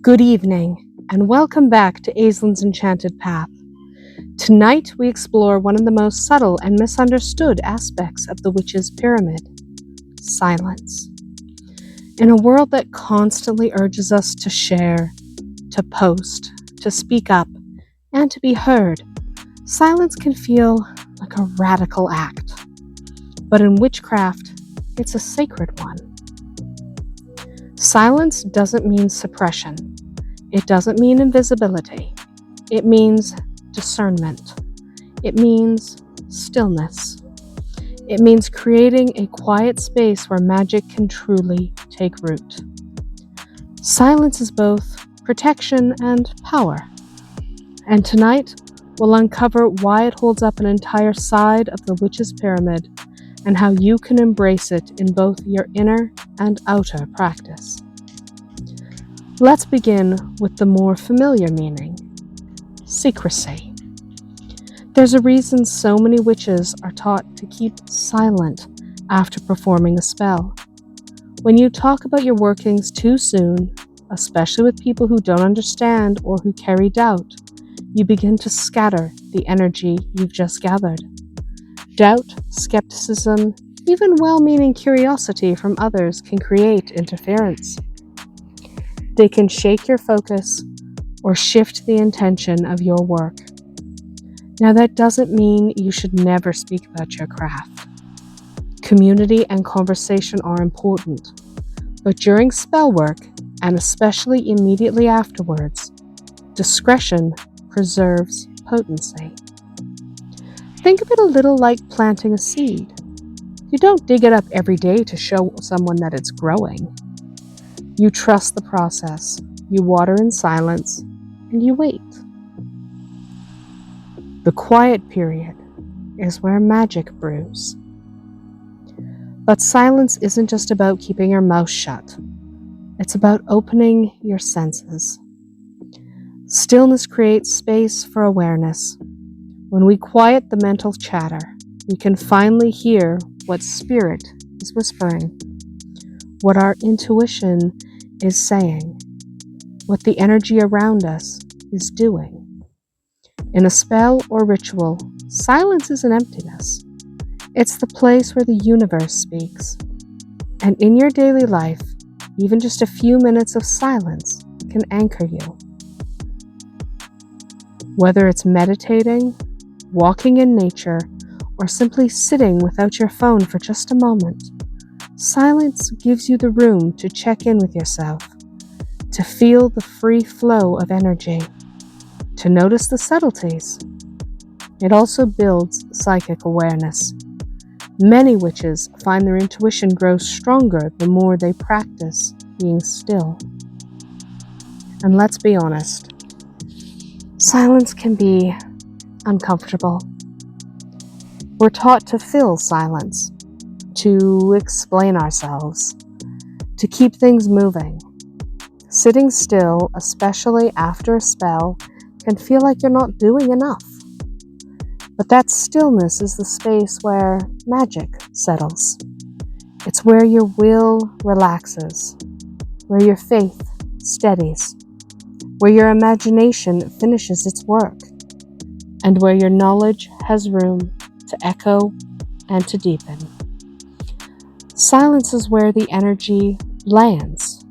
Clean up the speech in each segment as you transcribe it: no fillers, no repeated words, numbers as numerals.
Good evening, and welcome back to Aislin's Enchanted Path. Tonight we explore one of the most subtle and misunderstood aspects of the witch's pyramid: silence. In a world that constantly urges us to share, to post, to speak up, and to be heard, silence can feel like a radical act. But in witchcraft, it's a sacred one. Silence doesn't mean suppression. It doesn't mean invisibility. It means discernment. It means stillness. It means creating a quiet space where magic can truly take root. Silence is both protection and power. And tonight, we'll uncover why it holds up an entire side of the witch's pyramid and how you can embrace it in both your inner and outer practice. Let's begin with the more familiar meaning: secrecy. There's a reason so many witches are taught to keep silent after performing a spell. When you talk about your workings too soon, especially with people who don't understand or who carry doubt, you begin to scatter the energy you've just gathered. Doubt, skepticism, even well-meaning curiosity from others can create interference. They can shake your focus or shift the intention of your work. Now, that doesn't mean you should never speak about your craft. Community and conversation are important, but during spell work, and especially immediately afterwards, discretion preserves potency. Think of it a little like planting a seed. You don't dig it up every day to show someone that it's growing. You trust the process, you water in silence, and you wait. The quiet period is where magic brews. But silence isn't just about keeping your mouth shut. It's about opening your senses. Stillness creates space for awareness. When we quiet the mental chatter, we can finally hear what spirit is whispering, what our intuition is saying, what the energy around us is doing. In a spell or ritual, silence isn't emptiness. It's the place where the universe speaks. And in your daily life, even just a few minutes of silence can anchor you. Whether it's meditating, walking in nature, or simply sitting without your phone for just a moment, silence gives you the room to check in with yourself, to feel the free flow of energy, to notice the subtleties. It also builds psychic awareness. Many witches find their intuition grows stronger the more they practice being still. And let's be honest, silence can be uncomfortable. We're taught to fill silence, to explain ourselves, to keep things moving. Sitting still, especially after a spell, can feel like you're not doing enough. But that stillness is the space where magic settles. It's where your will relaxes, where your faith steadies, where your imagination finishes its work, and where your knowledge has room to echo and to deepen. Silence is where the energy lands.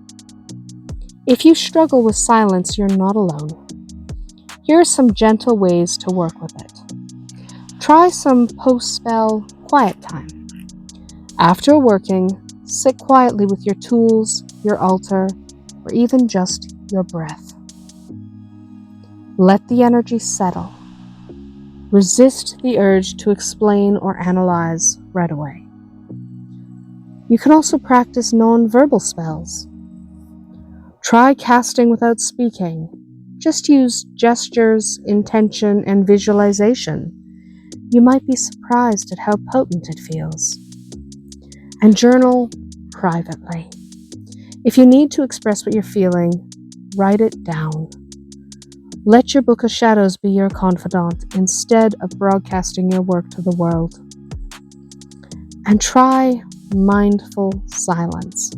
If you struggle with silence, you're not alone. Here are some gentle ways to work with it. Try some post-spell quiet time. After working, sit quietly with your tools, your altar, or even just your breath. Let the energy settle. Resist the urge to explain or analyze right away. You can also practice non-verbal spells. Try casting without speaking. Just use gestures, intention, and visualization. You might be surprised at how potent it feels. And journal privately. If you need to express what you're feeling, write it down. Let your book of shadows be your confidant instead of broadcasting your work to the world. And try mindful silence,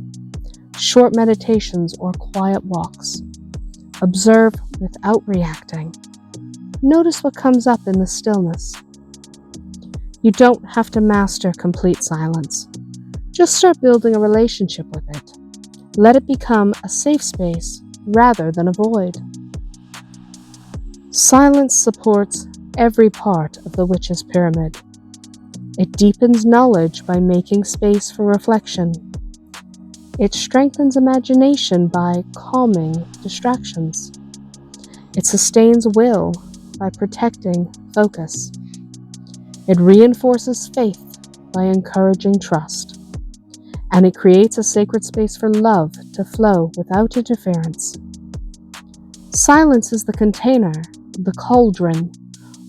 short meditations or quiet walks. Observe without reacting. Notice what comes up in the stillness. You don't have to master complete silence. Just start building a relationship with it. Let it become a safe space rather than a void. Silence supports every part of the witch's pyramid. It deepens knowledge by making space for reflection. It strengthens imagination by calming distractions. It sustains will by protecting focus. It reinforces faith by encouraging trust. And it creates a sacred space for love to flow without interference. Silence is the container, the cauldron,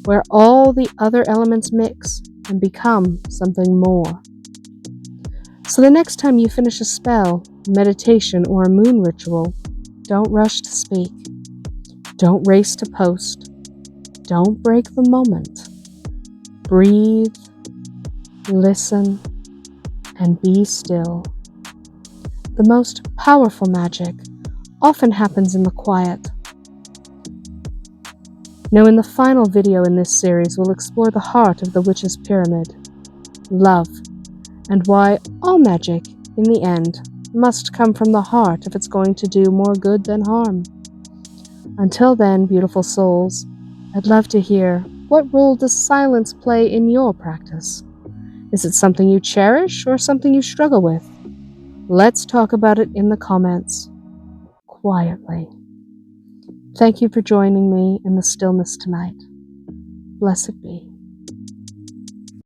where all the other elements mix and become something more. So the next time you finish a spell, meditation, or a moon ritual, don't rush to speak. Don't race to post. Don't break the moment. Breathe, listen, and be still. The most powerful magic often happens in the quiet. Now, in the final video in this series, we'll explore the heart of the witch's pyramid, love, and why all magic, in the end, must come from the heart if it's going to do more good than harm. Until then, beautiful souls, I'd love to hear, what role does silence play in your practice? Is it something you cherish or something you struggle with? Let's talk about it in the comments, quietly. Thank you for joining me in the stillness tonight. Blessed be.